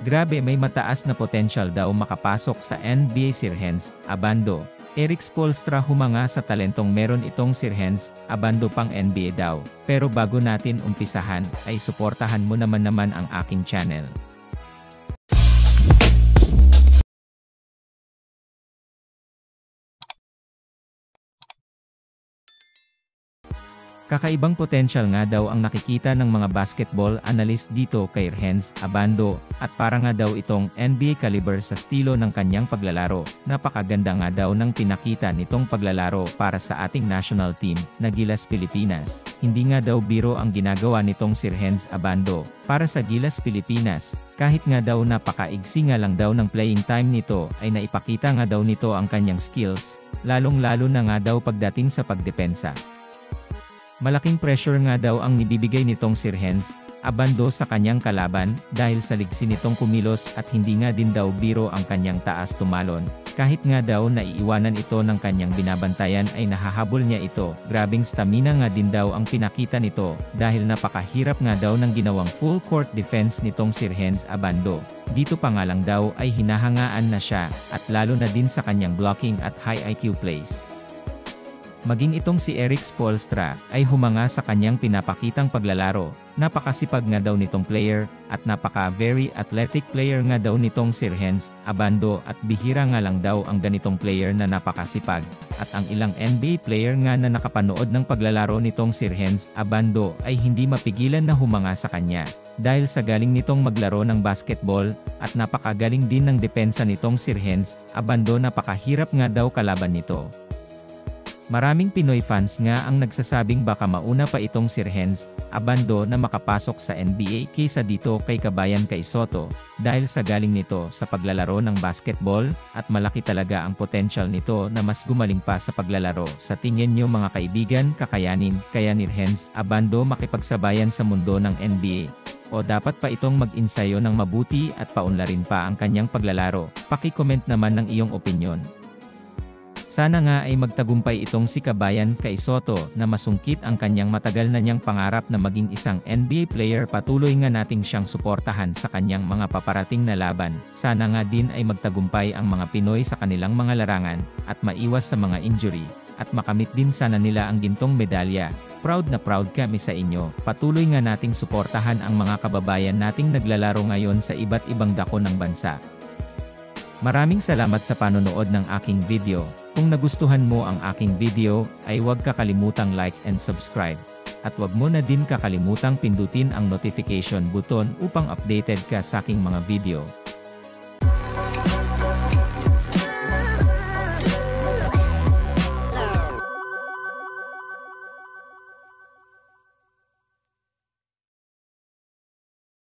Grabe, may mataas na potential daw makapasok sa NBA Sirhens, Abando. Erik Spoelstra humanga sa talentong meron itong Sirhens, Abando pang NBA daw. Pero bago natin umpisahan, ay suportahan mo naman ang aking channel. Kakaibang potential nga daw ang nakikita ng mga basketball analyst dito kay Sirhens, Abando, at para nga daw itong NBA caliber sa estilo ng kanyang paglalaro. Napakaganda nga daw ng pinakita nitong paglalaro para sa ating national team, na Gilas Pilipinas. Hindi nga daw biro ang ginagawa nitong Sirhens, Abando, para sa Gilas Pilipinas. Kahit nga daw napakaigsi nga lang daw ng playing time nito, ay naipakita nga daw nito ang kanyang skills, lalong-lalo na nga daw pagdating sa pagdepensa. Malaking pressure nga daw ang nibibigay nitong Sirhens, Abando sa kanyang kalaban, dahil sa ligsi nitong kumilos at hindi nga din daw biro ang kanyang taas tumalon. Kahit nga daw naiiwanan ito ng kanyang binabantayan ay nahahabol niya ito. Grabing stamina nga din daw ang pinakita nito, dahil napakahirap nga daw ng ginawang full court defense nitong Sirhens, Abando. Dito pa nga lang daw ay hinahangaan na siya, at lalo na din sa kanyang blocking at high IQ plays. Maging itong si Erik Spoelstra ay humanga sa kanyang pinapakitang paglalaro. Napakasipag nga daw nitong player, at napaka-very athletic player nga daw nitong Sirhens, Abando, at bihira nga lang daw ang ganitong player na napakasipag. At ang ilang NBA player nga na nakapanood ng paglalaro nitong Sirhens, Abando ay hindi mapigilan na humanga sa kanya. Dahil sa galing nitong maglaro ng basketball, at napakagaling din ng depensa nitong Sirhens, Abando, napakahirap nga daw kalaban nito. Maraming Pinoy fans nga ang nagsasabing baka mauna pa itong Sirhens, Abando na makapasok sa NBA kaysa dito kay Kabayan Kai Sotto, dahil sa galing nito sa paglalaro ng basketball, at malaki talaga ang potential nito na mas gumaling pa sa paglalaro. Sa tingin nyo mga kaibigan, kakayanin kaya ni Sirhens, Abando makipagsabayan sa mundo ng NBA? O dapat pa itong mag-ensayo ng mabuti at paunlarin pa ang kanyang paglalaro? Paki-comment naman ng iyong opinyon. Sana nga ay magtagumpay itong si Kabayan Kai Sotto na masungkit ang kanyang matagal na niyang pangarap na maging isang NBA player. Patuloy nga nating siyang suportahan sa kanyang mga paparating na laban. Sana nga din ay magtagumpay ang mga Pinoy sa kanilang mga larangan, at maiwas sa mga injury, at makamit din sana nila ang gintong medalya. Proud na proud kami sa inyo. Patuloy nga nating suportahan ang mga kababayan nating naglalaro ngayon sa iba't ibang dako ng bansa. Maraming salamat sa panonood ng aking video. Kung nagustuhan mo ang aking video, ay huwag kakalimutang like and subscribe. At huwag mo na din kakalimutang pindutin ang notification button upang updated ka sa aking mga video.